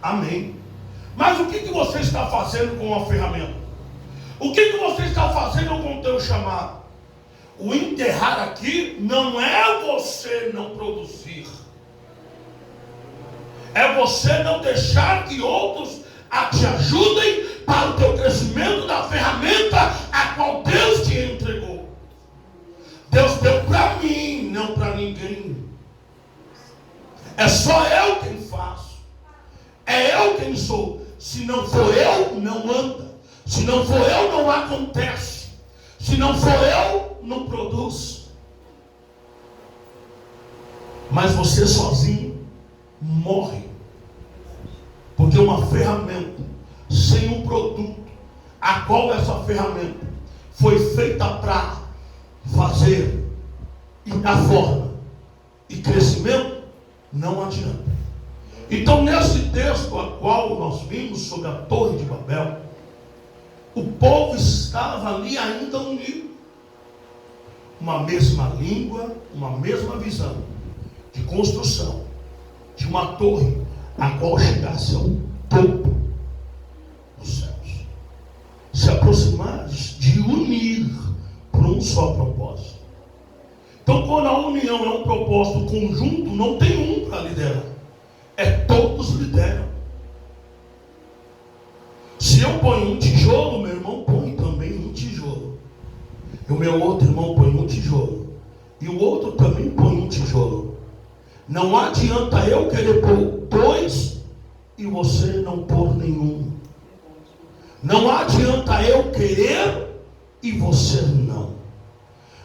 Amém. Mas o que você está fazendo com a ferramenta? O que você está fazendo com o teu chamado? O enterrar aqui não é você não produzir. É você não deixar que outros te ajudem para o teu crescimento da ferramenta a qual Deus te entregou. Deus deu para mim, não para ninguém. É só eu quem faço. É eu quem sou. Se não for eu, não anda. Se não for eu, não acontece. Se não for eu, não produz. Mas você sozinho morre. Porque uma ferramenta sem um produto, a qual essa ferramenta foi feita para fazer e dar forma e crescimento, não adianta. Então, nesse texto a qual nós vimos sobre a Torre de Babel, o povo estava ali ainda unido. Uma mesma língua, uma mesma visão de construção de uma torre a qual chegasse ao topo dos céus. Se aproximar de unir por um só propósito. Então, quando a união é um propósito conjunto, não tem um para liderar. É todos lideram. Se eu ponho um tijolo, meu irmão põe também um tijolo. E o meu outro irmão põe um tijolo. E o outro também põe um tijolo. Não adianta eu querer pôr dois e você não pôr nenhum. Não adianta eu querer e você não.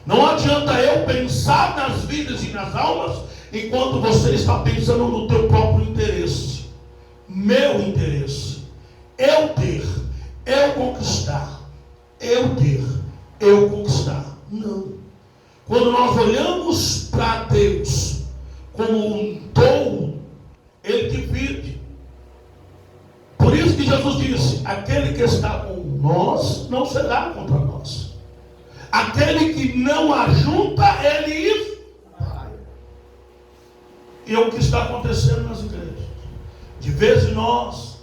Não adianta eu pensar nas vidas e nas almas enquanto você está pensando no teu próprio interesse. Meu interesse. Eu ter, eu conquistar. Eu ter, eu conquistar. Não. Quando nós olhamos para Deus como um todo, Ele divide. Por isso que Jesus disse: aquele que está com nós não será contra nós. Aquele que não ajunta, ele vai. E é o que está acontecendo nas igrejas. De vez em nós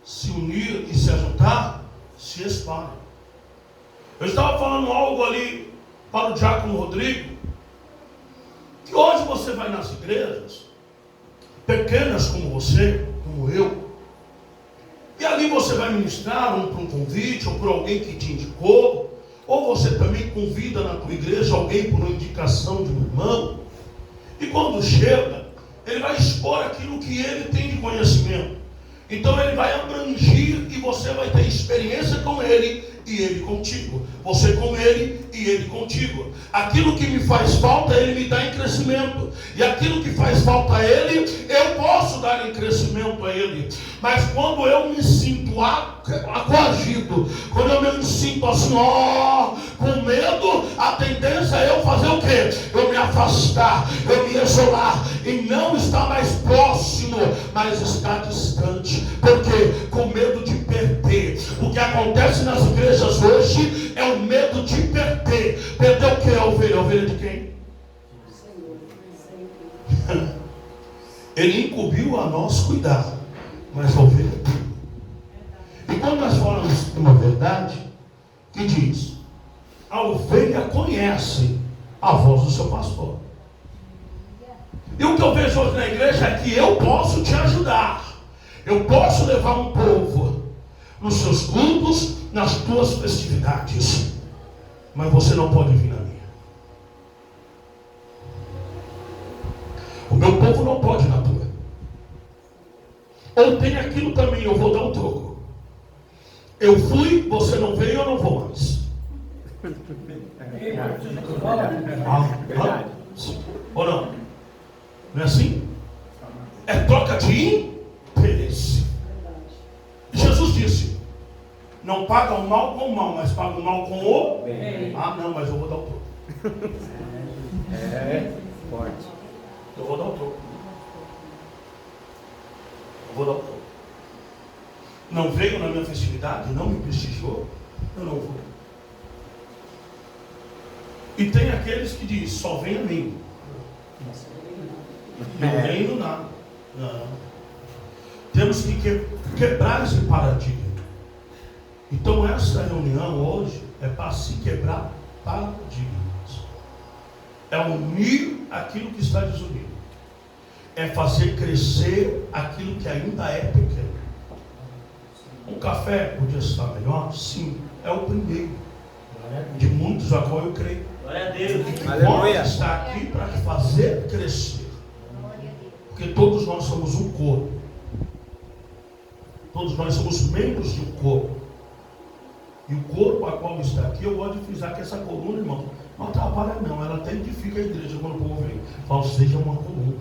se unir e se ajuntar, se espalha. Eu estava falando algo ali para o diácono Rodrigo, que hoje você vai nas igrejas, pequenas como você, como eu, e ali você vai ministrar por um convite, ou por alguém que te indicou, ou você também convida na tua igreja alguém por uma indicação de um irmão, e quando chega, ele vai expor aquilo que ele tem de conhecimento. Então ele vai abrangir e você vai ter experiência com ele e ele contigo. Você com ele e ele contigo. Aquilo que me faz falta, ele me dá em crescimento. E aquilo que faz falta a ele, eu posso dar em crescimento a ele. Mas quando eu me sinto coagido, quando eu me sinto assim, com medo, a tendência é eu fazer o quê? Eu me afastar, eu me isolar e não estar mais próximo, mas estar distante. Por quê? Com medo de perder. O que acontece nas igrejas hoje é o medo de perder. Perder o que? A ovelha? A ovelha de quem? Ele incumbiu a nós cuidar, mas a ovelha é tudo. E quando nós falamos uma verdade, que diz: a ovelha conhece a voz do seu pastor. E o que eu vejo hoje na igreja é que eu posso te ajudar. Eu posso levar um povo nos seus cultos, nas tuas festividades, mas você não pode vir na minha. O meu povo não pode ir na tua. Ou tem aquilo também, eu vou dar um troco. Eu fui, você não veio, eu não vou mais. Ou não? Não é assim? É troca de interesse. Jesus disse: não paga o mal com o mal, mas paga o mal com o bem. Ah, não, mas eu vou dar o troco. É forte. Eu vou dar o troco. Eu vou dar o troco. Não veio na minha festividade, não me prestigiou, eu não vou. E tem aqueles que dizem: só vem a mim. Não reino nada. Não. temos que quebrar esse paradigma. Então essa reunião hoje é para se quebrar paradigmas. É unir aquilo que está desunido. É fazer crescer aquilo que ainda é pequeno. Um café podia estar melhor? Sim, é o primeiro de muitos a qual eu creio. Glória a Deus. E que pode estar aqui para fazer crescer. Porque todos nós somos um corpo. Todos nós somos membros de um corpo. E o corpo a qual está aqui, eu gosto de frisar que essa coluna, irmão, não atrapalha não, ela até edifica a igreja quando o povo vem. Fala, seja uma coluna.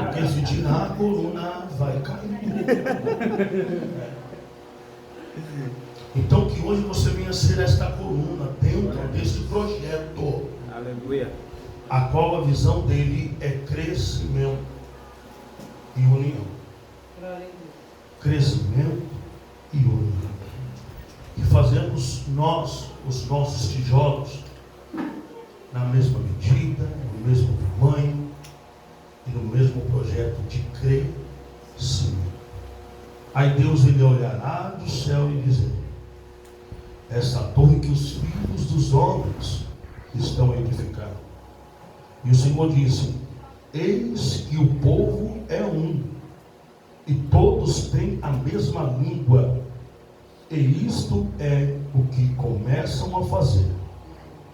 Porque se tirar a coluna, vai cair. Então que hoje você venha ser esta coluna dentro desse projeto. Aleluia. A qual a visão dele é crescimento e união. Crescimento e união. E fazemos nós os nossos tijolos na mesma medida, no mesmo tamanho e no mesmo projeto de crescimento. Aí Deus ele olhará do céu e dizer: essa torre que os filhos dos homens estão edificando. E o Senhor disse: eis que o povo é um, e todos têm a mesma língua, e isto é o que começam a fazer.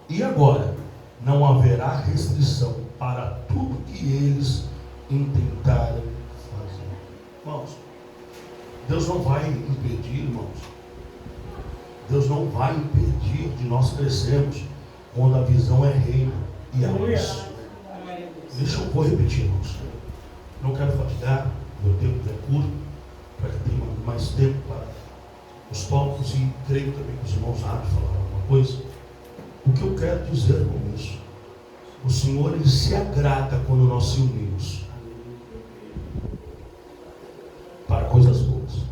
E agora não haverá restrição para tudo que eles intentarem fazer. Irmãos, Deus não vai impedir, irmãos. Deus não vai impedir de nós crescermos quando a visão é reino e a luz. Vou repetir, irmãos. Não quero fatigar, meu tempo é curto, para que tenha mais tempo para os tópicos, e creio também que os irmãos há de falar alguma coisa. O que eu quero dizer com isso? O Senhor ele se agrada quando nós se unimos para coisas boas,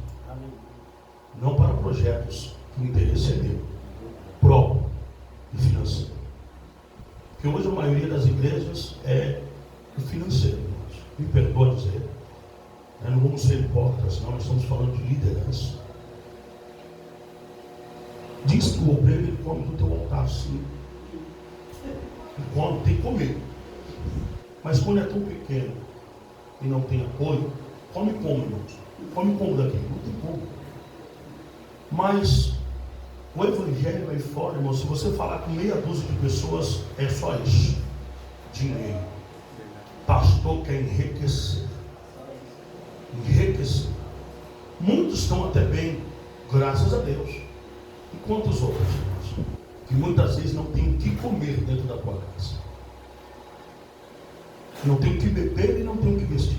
não para projetos que o interesse é dele, próprio e financeiro. Porque hoje a maioria das igrejas é o financeiro, irmãos. Me perdoa dizer, não vamos ser hipócritas, não, nós estamos falando de liderança. Diz que o obreiro ele come do teu altar, sim. Ele come, tem que comer. Mas quando é tão pequeno e não tem apoio, come como, irmãos? Come como daqui? Não tem como. Mas o evangelho aí fora, irmão, se você falar com meia dúzia de pessoas, é só isso: dinheiro. Pastor quer enriquecer. Enriquecer. Muitos estão até bem, graças a Deus. E quantos outros, irmãos, que muitas vezes não tem o que comer dentro da tua casa, não tem o que beber e não tem o que vestir.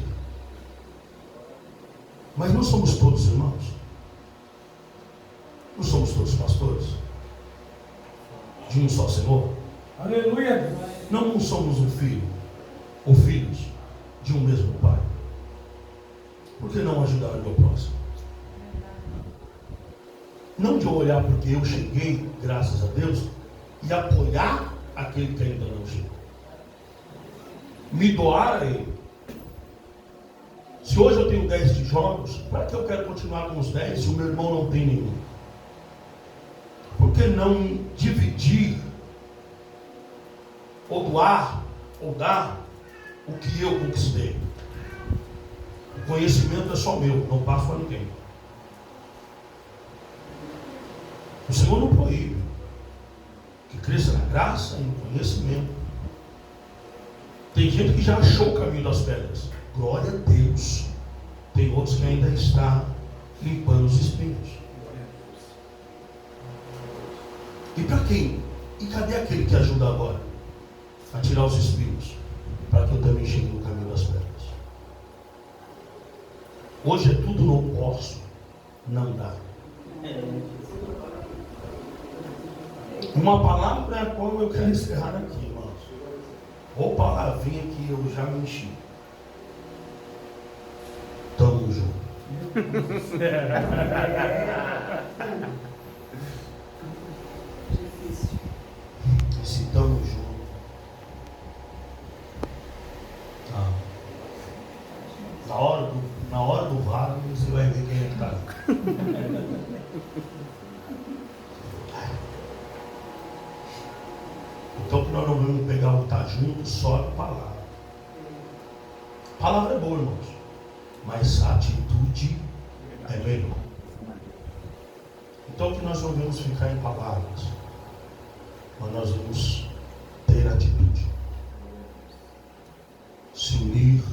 Mas não somos todos irmãos, não somos todos pastores de um só Senhor. Aleluia. Não somos um filho ou filhos de um mesmo Pai. Por que não ajudar o meu próximo? Não de olhar porque eu cheguei, graças a Deus, e apoiar aquele que ainda não chegou. Me doar a ele. Se hoje eu tenho 10 tijolos, para que eu quero continuar com os 10 se o meu irmão não tem nenhum? Por que não dividir, ou doar, ou dar o que eu conquistei? O conhecimento é só meu, não passo a ninguém. O Senhor não proíbe que cresça na graça e no conhecimento. Tem gente que já achou o caminho das pedras. Glória a Deus. Tem outros que ainda está limpando os espinhos. E para quem? E cadê aquele que ajuda agora a tirar os espinhos? Para que eu também chegue no caminho das pedras. Hoje é tudo não posso, não dá. Uma palavra é a qual eu quero encerrar aqui, irmãos. Ou palavrinha que eu já me enchi. Tamo junto. Esse tamo junto. Na hora do Na hora do vale, você vai ver quem é que está ali. Então que nós não vamos pegar o estar junto só na palavra. A palavra é boa, irmãos, mas a atitude é melhor. Então que nós não vamos ficar em palavras, mas nós vamos ter atitude. Se unir,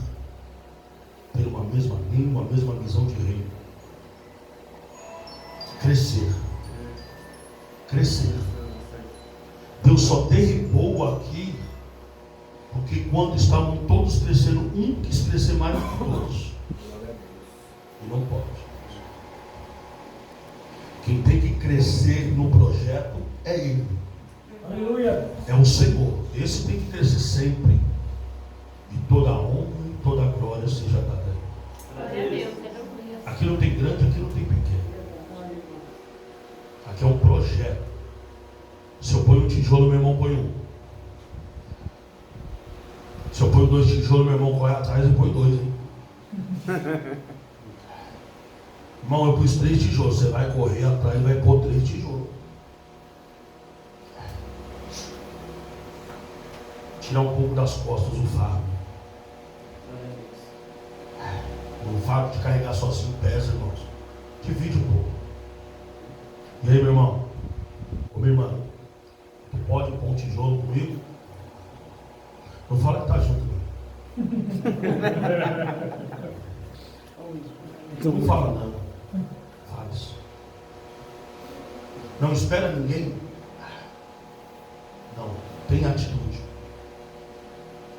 ter uma mesma língua, uma mesma visão de reino. Crescer. Crescer. Deus só derribou aqui porque quando estavam todos crescendo, um quis crescer mais do que todos. E não pode. Quem tem que crescer no projeto é Ele. Aleluia. É o Senhor. Esse tem que crescer sempre. E toda a honra e toda a glória seja dada a Ele. Aqui não tem grande, aqui não tem pequeno. Aqui é um projeto. Se eu ponho um tijolo, meu irmão põe um. Se eu ponho 2 tijolos, meu irmão corre atrás e põe 2, hein? Irmão, eu pus 3 tijolos. Você vai correr atrás e vai pôr 3 tijolos. Tirar um pouco das costas o fardo. O fardo de carregar sozinho pesa, irmãos. Divide um pouco. E aí, meu irmão? Ô, minha irmã, tu pode pôr um tijolo comigo? Não fala que tá junto comigo. Não fala não. Faz. Não espera ninguém. Não. Tem atitude.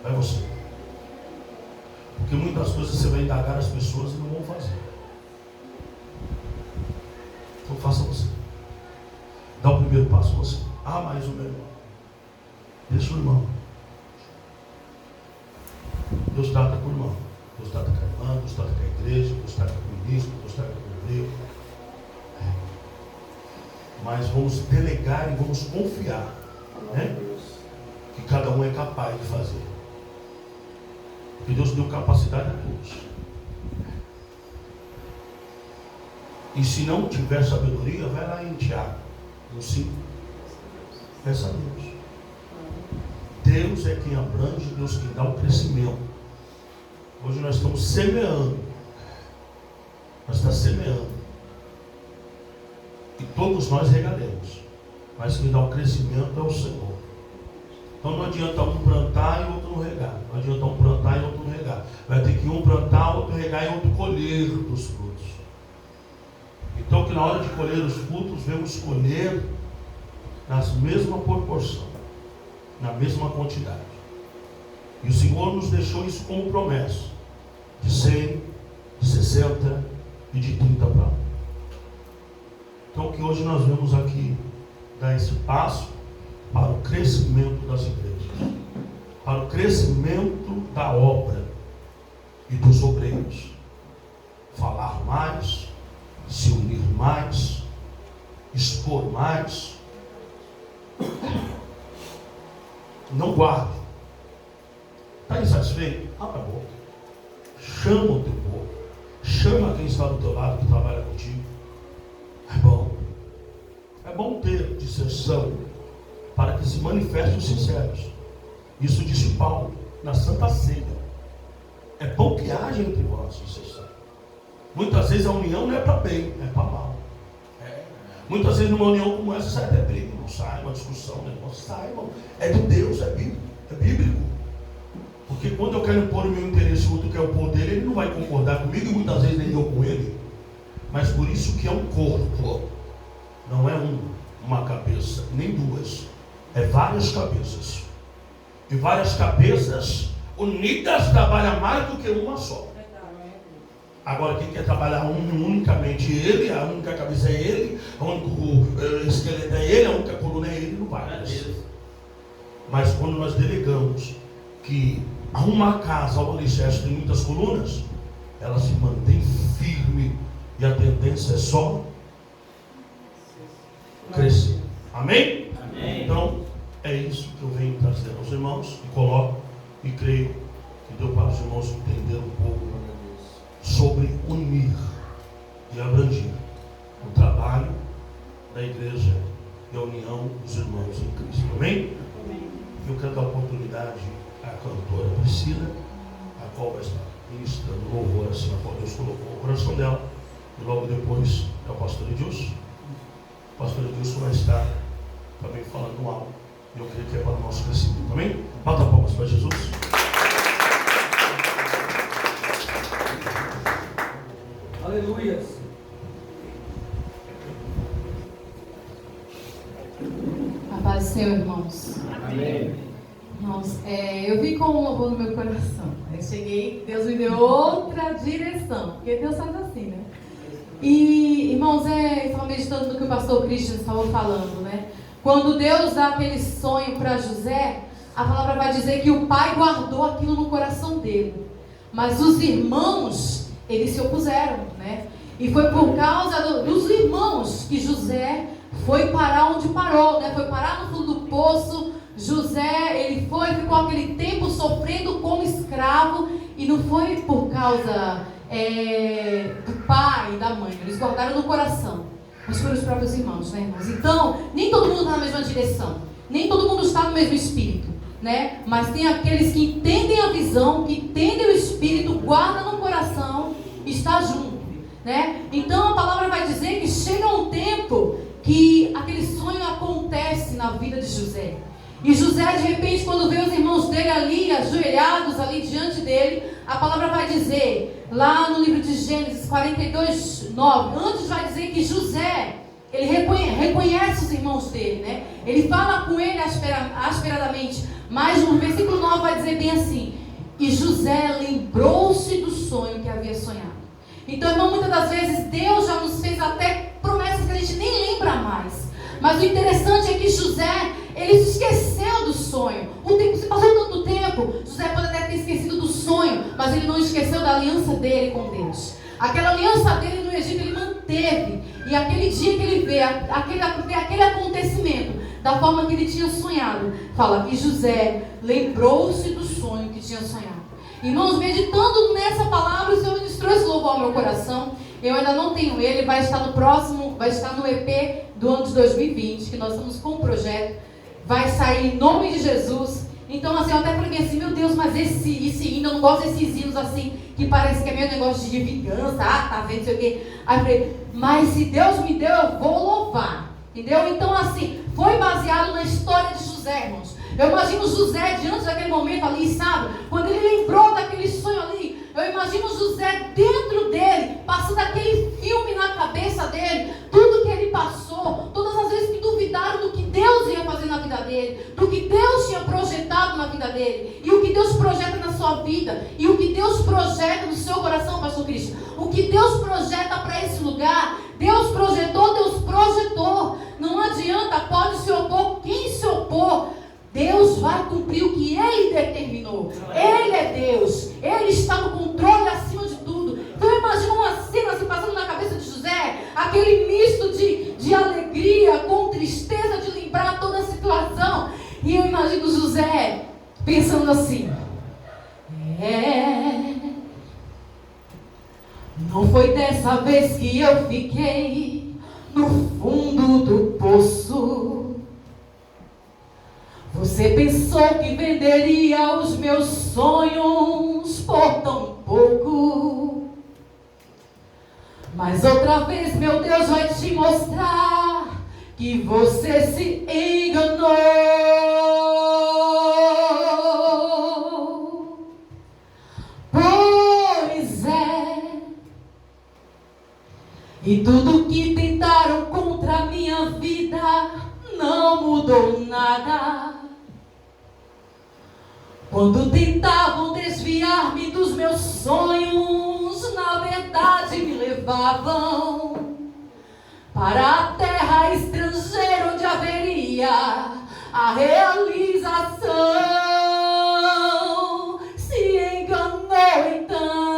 Vai você. Porque muitas coisas você vai indagar as pessoas e não vão fazer. Então faça você. Dá o primeiro passo você. Ah, mas o meu irmão. Deixa o irmão. Deus trata com o irmão. Deus trata com a irmã, Deus trata com a igreja, Deus trata com o ministro, Deus trata com o obreiro. Mas vamos delegar e vamos confiar, né? Que cada um é capaz de fazer. Porque Deus deu capacidade a todos. E se não tiver sabedoria, vai lá em Tiago, no 5. Peça a Deus. Deus é quem abrange, Deus quem dá o crescimento. Hoje nós estamos semeando. Nós estamos semeando. E todos nós regaremos. Mas quem dá o crescimento é o Senhor. Então não adianta um plantar e outro não regar. Não adianta um plantar e outro não regar. Vai ter que um plantar, outro regar e outro colher dos frutos. Então que na hora de colher os frutos, vamos colher nas mesma proporção, na mesma quantidade. E o Senhor nos deixou isso como promessa, de 100, de 60 e de 30 para um. Então que hoje nós vamos aqui dar esse passo para o crescimento das igrejas, para o crescimento da obra e dos obreiros. Falar mais, se unir mais, expor mais. Não guarde. Está insatisfeito? Abra a boca. Chama o teu povo. Chama quem está do teu lado, que trabalha contigo. É bom. É bom ter dissensão para que se manifestem os sinceros. Isso disse Paulo na Santa Ceia. É bom que haja entre vós dissensão. Muitas vezes a união não é para bem, é para mal. Muitas vezes numa união como essa sai até briga, não sai uma discussão, não sai, irmão. É de Deus, é bíblico. Porque quando eu quero pôr o meu interesse, o outro quer o pôr dele, ele não vai concordar comigo e muitas vezes nem eu com ele. Mas por isso que é um corpo, não é uma cabeça, nem duas, é várias cabeças. E várias cabeças unidas trabalham mais do que uma só. Agora, quem quer trabalhar unicamente ele, a única cabeça é ele, o único esqueleto é ele, a única coluna é ele, não vai. Mas quando nós delegamos que uma casa ao alicerce tem muitas colunas, ela se mantém firme e a tendência é só crescer. Amém? Amém. Então, é isso que eu venho trazer aos irmãos e coloco e creio que deu para os irmãos entender um pouco sobre unir e abranger o trabalho da igreja e a união dos irmãos em Cristo. Amém? Eu quero dar oportunidade à cantora Priscila, a qual vai estar ministrando louvor assim, a qual Deus colocou o coração dela. E logo depois é o pastor Edilson. O pastor Edilson vai estar também falando algo. E eu creio que é para o nosso crescimento. Amém? Bata palmas para Jesus. Aleluia. A paz do Senhor, irmãos. Amém. Irmãos, eu vim com um louvor no meu coração. Eu cheguei, Deus me deu outra direção. Porque Deus faz assim, né? E, irmãos, eu estava meditando no que o pastor Christian estava falando, né? Quando Deus dá aquele sonho para José, a palavra vai dizer que o pai guardou aquilo no coração dele. Mas os irmãos, eles se opuseram, né? E foi por causa dos irmãos que José foi parar onde parou, né? Foi parar no fundo do poço. José, ele ficou aquele tempo sofrendo como escravo. E não foi por causa do pai e da mãe. Eles guardaram no coração. Mas foram os próprios irmãos, né, irmãos? Então, nem todo mundo está na mesma direção. Nem todo mundo está no mesmo espírito, né? Mas tem aqueles que entendem a visão, que entendem o espírito, guardam no coração e está junto, né? Então, a palavra vai dizer que chega um tempo que aquele sonho acontece na vida de José. E José, de repente, quando vê os irmãos dele ali, ajoelhados ali diante dele, a palavra vai dizer, lá no livro de Gênesis 42, 9, antes vai dizer que José, ele reconhece os irmãos dele, né? Ele fala com ele asperadamente, mas no versículo 9 vai dizer bem assim, e José lembrou-se do sonho que havia sonhado. Então, irmão, muitas das vezes Deus já nos fez até promessas que a gente nem lembra mais. Mas o interessante é que José, ele se esqueceu do sonho. Se passou tanto tempo, José pode até ter esquecido do sonho, mas ele não esqueceu da aliança dele com Deus. Aquela aliança dele no Egito, ele manteve. E aquele dia que ele vê aquele acontecimento, da forma que ele tinha sonhado, fala que José lembrou-se do sonho que tinha sonhado. Irmãos, meditando nessa palavra, o Senhor ministrou esse louvor ao meu coração. Eu ainda não tenho ele, vai estar no EP do ano de 2020, que nós estamos com um projeto, vai sair em nome de Jesus. Então, assim, eu até falei assim, meu Deus, mas esse hino, eu não gosto desses hinos assim, que parece que é meu negócio de vingança, tá vendo, não sei o quê. Aí eu falei, mas se Deus me deu, eu vou louvar, entendeu? Então, assim, foi baseado na história de José, irmãos. Eu imagino José diante daquele momento ali, sabe? Quando ele lembrou daquele sonho ali, eu imagino José dentro dele, passando aquele filme na cabeça dele, tudo que ele passou, todas as vezes que duvidaram do que Deus ia fazer na vida dele, do que Deus tinha projetado na vida dele, e o que Deus projeta na sua vida, e o que Deus projeta no seu coração, pastor Cristo, o que Deus projeta para esse lugar, Deus projetou, não adianta, pode se opor, quem se opor, Deus vai cumprir o que Ele determinou. Ele é Deus. Ele está no controle acima de tudo. Então eu imagino uma cena se passando na cabeça de José, aquele misto de alegria com tristeza de lembrar toda a situação. E eu imagino José pensando assim, não foi dessa vez que eu fiquei no fundo do poço. Você pensou que venderia os meus sonhos por tão pouco. Mas outra vez, meu Deus vai te mostrar que você se enganou. Pois é. E tudo que tentaram contra a minha vida não mudou nada. Quando tentavam desviar-me dos meus sonhos, na verdade me levavam para a terra estrangeira onde haveria a realização. Se enganou então.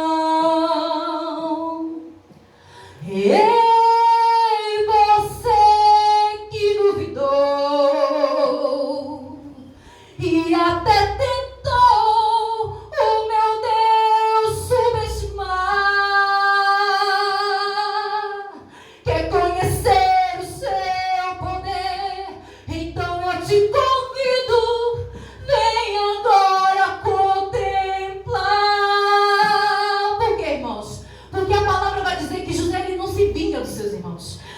E até tentou o meu Deus subestimar.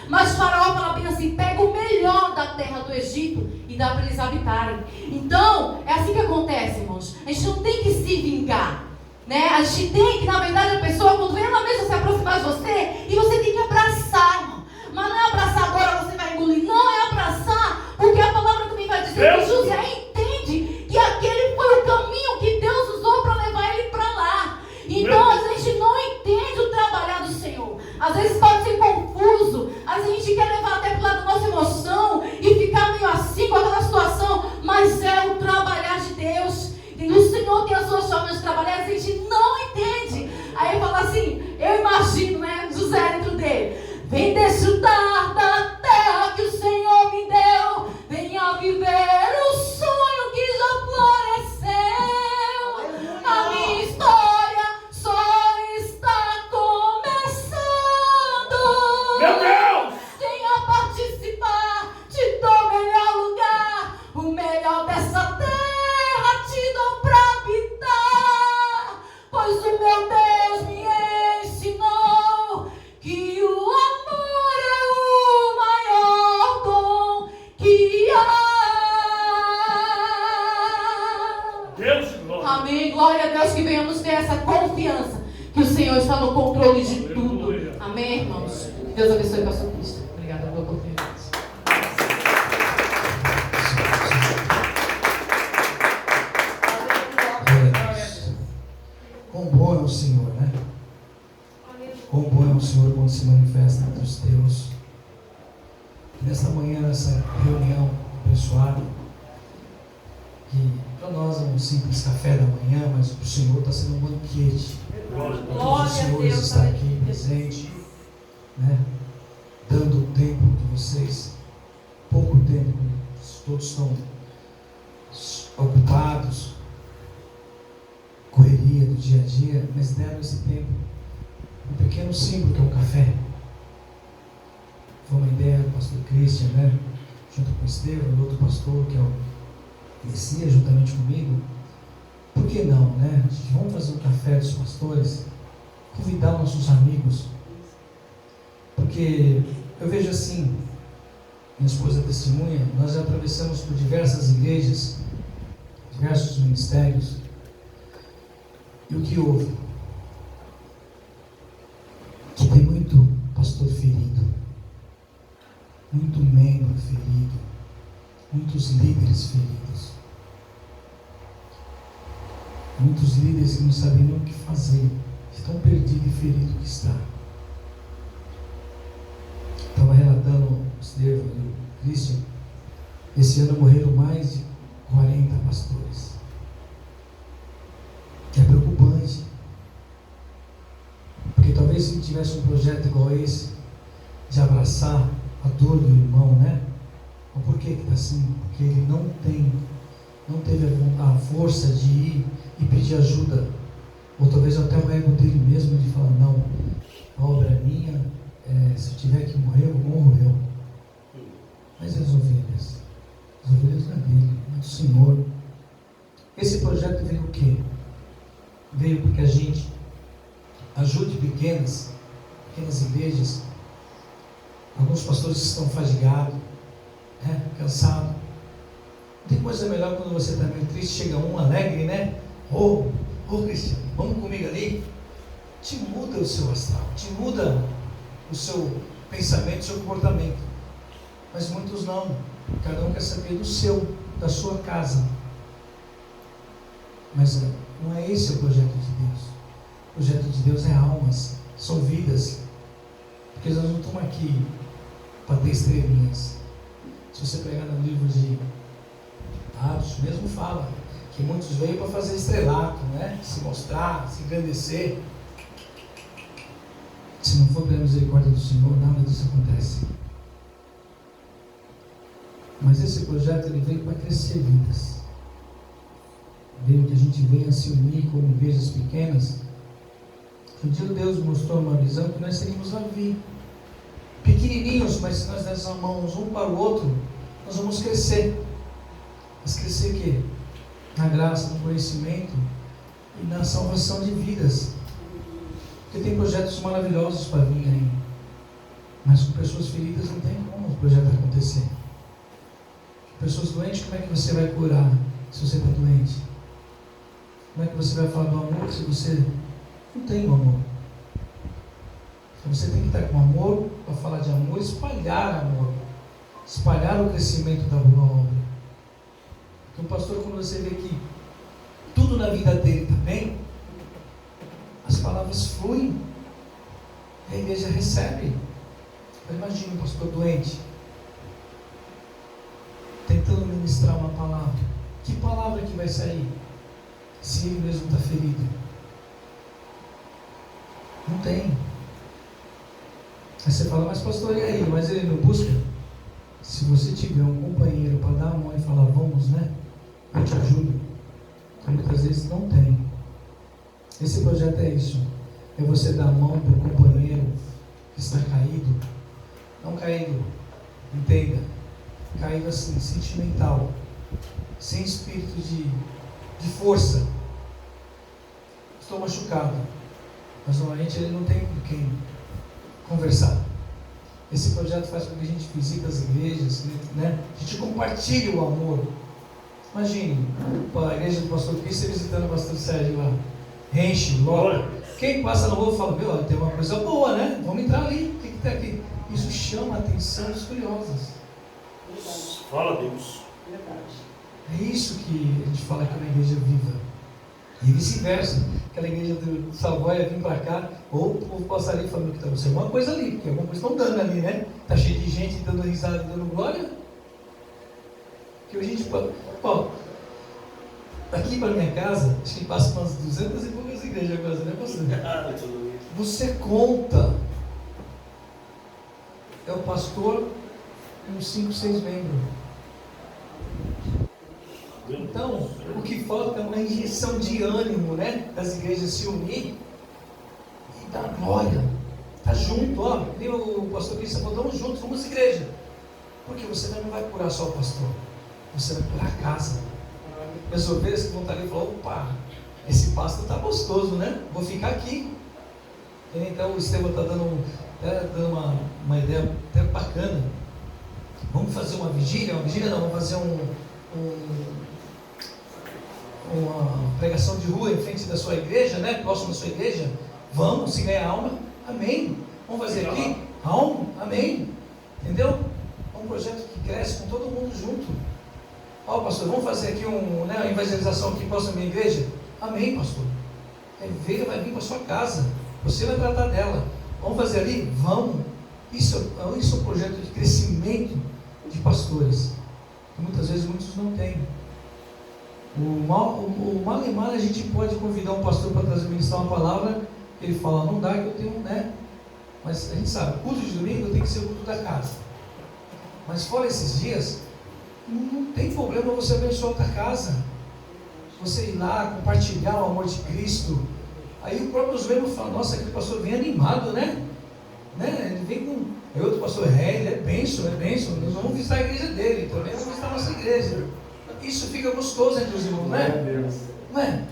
Mas Faraó fala bem assim: pega o melhor da terra do Egito e dá para eles habitarem. Então, é assim que acontece, irmãos. A gente não tem que se vingar, né? A gente tem que, na verdade, a pessoa, quando ela mesma se aproximar de você, e você tem que abraçar, irmão. Mas não é abraçar agora, você vai engolir. Não, é abraçar, porque a palavra também vai dizer que José entende que aquele foi o caminho que Deus usou para levar ele para lá. Então, a gente não entende o trabalhar do Senhor. Às vezes pode ser confuso. Às vezes a gente quer levar até para o lado da nossa emoção e ficar meio assim com aquela situação. Mas é o trabalhar de Deus. E o Senhor tem as suas formas de trabalhar, a gente não entende. Aí fala assim, eu imagino, né, José dentro dele: vem desfrutar da terra que o Senhor me deu, venha viver o sonho que já floresceu. A minha história só está começando. Meu Deus! Venha participar, te dou o melhor lugar, o melhor dessa terra te dou pra habitar, pois o meu Deus me ensinou que o amor é o maior dom que há. Deus de glória. Amém, glória a Deus, que venhamos ter essa confiança que o Senhor está no controle de tudo. Amém, irmãos? Deus abençoe o pastor Cristo. Obrigada pela oportunidade. Quão bom é o Senhor, né? Quão bom é o Senhor quando se manifesta entre os teus. Nesta manhã, nessa reunião abençoada, que para nós é um simples café da manhã, mas para o Senhor está sendo um banquete. Todos os senhores estão aqui presentes, né? Dando o tempo de vocês, pouco tempo, todos estão ocupados, correria do dia a dia, mas deram esse tempo, um pequeno símbolo que é um café. Foi uma ideia do pastor Christian, né? Junto com o Estevão e outro pastor que é o Messias, juntamente comigo. Por que não, né? Vamos fazer um café dos pastores, convidar nossos amigos, porque eu vejo assim, minha esposa testemunha, nós já atravessamos por diversas igrejas, diversos ministérios, e o que houve? Que tem muito pastor ferido, muito membro ferido, muitos líderes feridos, muitos líderes que não sabem nem o que fazer, estão perdidos e feridos que está. Estava relatando o Estevão e o Christian, esse ano morreram mais de 40 pastores. É preocupante, porque talvez se tivesse um projeto igual esse, de abraçar a dor do irmão, né? Mas por que está assim? Porque ele não teve a força de ir e pedir ajuda, ou talvez até o ego dele mesmo, de falar: não, a obra é minha, se eu tiver que morrer, eu morro eu. Mas as ovelhas não é dele, é do Senhor. Esse projeto veio o quê? Veio porque a gente ajude pequenas igrejas. Alguns pastores estão fadigados, né? Cansados. Não tem coisa melhor quando você está meio triste, chega um alegre, né? Ô Cristiano, vamos comigo ali. Te muda o seu astral, te muda o seu pensamento, o seu comportamento. Mas muitos não. Cada um quer saber do seu, da sua casa. Mas não é esse o projeto de Deus. O projeto de Deus é almas, são vidas. Porque nós não estamos aqui para ter estrelinhas. Se você pegar no livro de Atos, mesmo fala que muitos veio para fazer estrelato, né? Se mostrar, se engrandecer. Se não for pela misericórdia do Senhor, nada disso acontece. Mas esse projeto ele veio para crescer vidas. Veio que a gente venha se unir como igrejas pequenas. Um dia Deus mostrou uma visão que nós seríamos ali, pequenininhos, mas se nós dessemos mãos um para o outro, nós vamos crescer. Mas crescer o quê? Na graça, no conhecimento e na salvação de vidas. Porque tem projetos maravilhosos para vir aí. Mas com pessoas feridas não tem como o projeto acontecer. Pessoas doentes, como é que você vai curar se você está doente? Como é que você vai falar do amor se você não tem o amor? Então você tem que estar com amor para falar de amor, espalhar amor, espalhar o crescimento da boa obra. Então, pastor, quando você vê que tudo na vida dele está bem, as palavras fluem, a igreja recebe. Imagina um pastor doente, tentando ministrar uma palavra. Que palavra que vai sair se ele mesmo está ferido? Não tem. Aí você fala, mas pastor, e aí? Mas ele não busca? Se você tiver um companheiro para dar a mão e falar, vamos, né? Eu te ajudo. Então, muitas vezes não tem. Esse projeto é isso. É você dar a mão para o companheiro que está caído. Não caído, entenda. Caído assim, sentimental. Sem espírito de força. Estou machucado. Mas normalmente ele não tem com quem conversar. Esse projeto faz com que a gente visite as igrejas, né? A gente compartilhe o amor. Imagine, a igreja do pastor Cristo visitando o pastor Sérgio lá. Enche, logo. Quem passa na rua fala, meu, tem uma coisa boa, né? Vamos entrar ali. O que está aqui? Isso chama a atenção dos curiosos. Fala, Deus. É isso que a gente fala que é uma igreja viva. E vice-versa. Aquela igreja do Savoia vir para cá, ou o povo passar ali falando que está acontecendo alguma coisa ali, porque alguma coisa estão dando ali, né? Está cheio de gente dando risada e dando glória. Que a gente, ó, daqui para minha casa, acho que passa umas 200 e poucas igrejas agora, né, pastor? Você conta. É o pastor e uns 5, 6 membros. Então, o que falta é uma injeção de ânimo, né? Das igrejas se unir e dar glória. Tá junto, ó. Nem o pastor Cristo falou, estamos juntos, vamos igreja. Porque você não vai curar só o pastor, você vai curar a casa. As ovelhas que vão estar ali falam, opa, esse pasto está gostoso, né? Vou ficar aqui. Então o Estevão está dando uma ideia até bacana. Vamos fazer uma vigília? Uma vigília não, vamos fazer uma pregação de rua em frente da sua igreja, né? Próximo da sua igreja. Vamos, se ganhar alma, amém. Vamos fazer aqui, alma, amém. Entendeu? É um projeto que cresce com todo mundo junto. Ó, pastor, vamos fazer aqui uma evangelização aqui próximo da minha igreja? Amém, pastor. A ovelha vai vir para a sua casa, você vai tratar dela. Vamos fazer ali? Vamos. Isso é um projeto de crescimento de pastores. Que muitas vezes muitos não têm. O mal e mal a gente pode convidar um pastor para trazer ministrar uma palavra, ele fala, não dá que eu tenho, né? Mas a gente sabe, o culto de domingo tem que ser o culto da casa. Mas fora esses dias, não tem problema você abençoar outra casa. Você ir lá, compartilhar o amor de Cristo. Aí o próprio membros fala, nossa, aquele pastor vem animado, né? Ele vem com... Aí outro pastor, ele é bênção, nós vamos visitar a igreja dele, também vamos visitar a nossa igreja. Isso fica gostoso entre os irmãos, não é? Não é?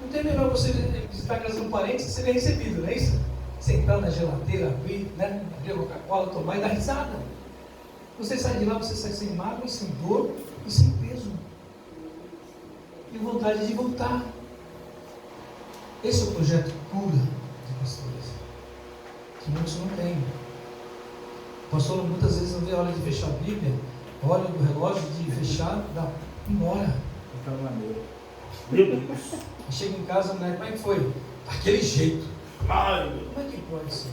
Não tem melhor você visitar a casa de um parente e ser bem recebido, não é isso? Você entrar na geladeira, abrir, né? Abrir a Coca-Cola, tomar e dar risada. Você sai de lá, você sai sem mágoa, sem dor e sem peso. E vontade de voltar. Esse é o projeto cura de pastores, que muitos não têm. O pastor muitas vezes não vê a hora de fechar a Bíblia, a hora do relógio de fechar, dá embora. Chega em casa, né? Como é que foi? Daquele jeito. Como é que pode ser?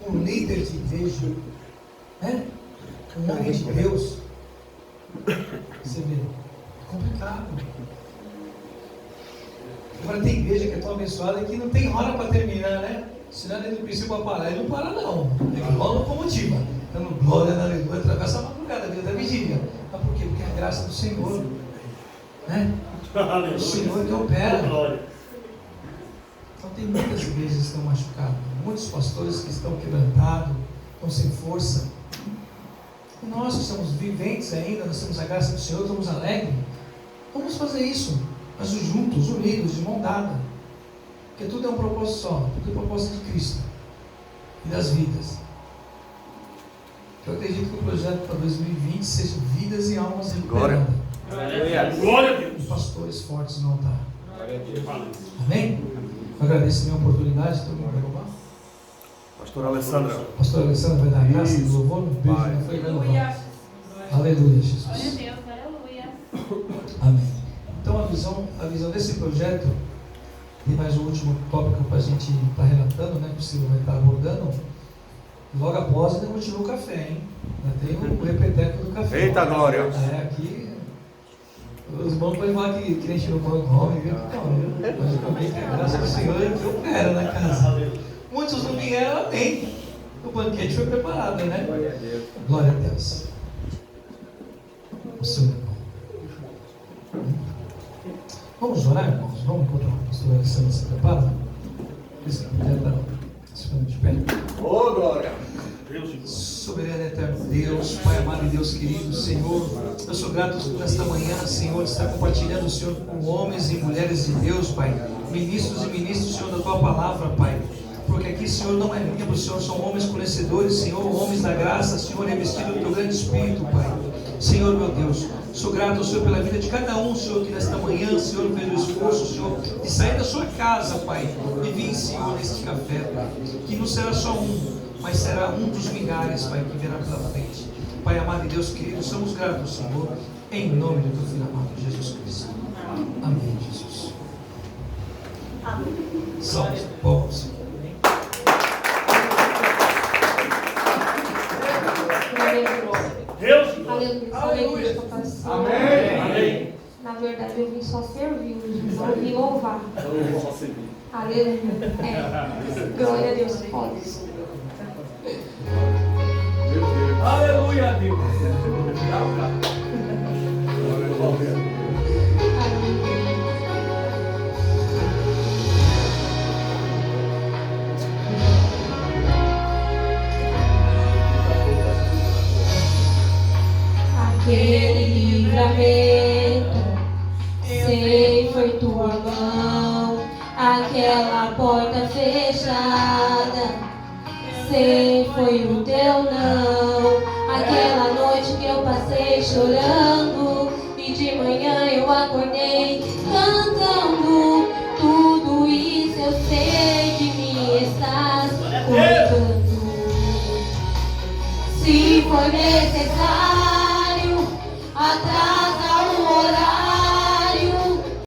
Um líder de igreja, né? Um homem de Deus. Você vê, é complicado. Agora tem igreja que é tão abençoada que não tem hora para terminar, né? Senão ele não precisa parar, ele não para não. É igual locomotiva. Dando glória na aleluia, atravessa a madrugada, dentro da vigília. Mas por quê? Porque é a graça do Senhor. Né? O Senhor que opera. Então tem muitas igrejas que estão machucadas, muitos pastores que estão quebrantados, estão sem força. E nós que somos viventes ainda, nós temos a graça do Senhor, estamos alegres. Vamos fazer isso, mas juntos, unidos, de mão dada. Porque tudo é um propósito só, tudo é um propósito de Cristo e das vidas. Eu acredito que o projeto para 2020 seja vidas e almas Glória. recuperadas. Glória a Deus. E pastores fortes no altar. Amém? Eu agradeço a minha oportunidade. Todo mundo vai roubar? Pastor Alessandra. Pastor Alessandro vai dar graça e Isso. louvor. Um beijo Vai. na frente da Aleluia. louvor. Aleluia, Jesus. Glória a Deus, aleluia. Amém. Então a visão desse projeto, tem mais um último tópico para a gente estar relatando, né? Que o Silvio vai estar abordando. Logo após ainda continua o café, hein? Ainda tem o repeteco do café. Eita glória. É, aqui os irmãos podem falar que crente no pão come, viu? Não, viu? Mas eu também quero, graças ao Senhor, que eu quero na casa. Muitos não vieram, amém. O banquete foi preparado, né? Glória a Deus. O Senhor é bom. Vamos orar, irmãos? Vamos enquanto o pastor Alessandro se prepara? Isso, se ficando de pé. Ô glória. Soberano eterno Deus, Pai amado e Deus querido, Senhor, eu sou grato nesta manhã, Senhor, de estar compartilhando, Senhor, com homens e mulheres de Deus, Pai, ministros e ministros, Senhor, da Tua Palavra, Pai, porque aqui, Senhor, não é livro, Senhor, são homens conhecedores, Senhor, homens da graça, Senhor, revestidos do Teu grande Espírito, Pai. Senhor, meu Deus, sou grato, Senhor, pela vida de cada um, Senhor, que nesta manhã, Senhor, fez o esforço, Senhor, de sair da sua casa, Pai, e vir, Senhor, neste café, Pai, que não será só um, mas será um dos milhares, Pai, que virá pela frente. Pai amado e Deus querido, somos gratos, Senhor, em nome do Teu Filho amado, Jesus Cristo. Amém, Jesus. Amém. Salve, povo, Senhor. Deus. Aleluia. Amém. Na verdade, eu vim só servir, não vim louvar. Aleluia. Glória a Deus. Pode. Aleluia a Deus. Aquele livramento, sei foi tua mão. Aquela porta fechada, sei foi o teu não. Aquela noite que eu passei chorando e de manhã eu acordei cantando. Tudo isso eu sei que me estás cuidando. Se for necessário, atrás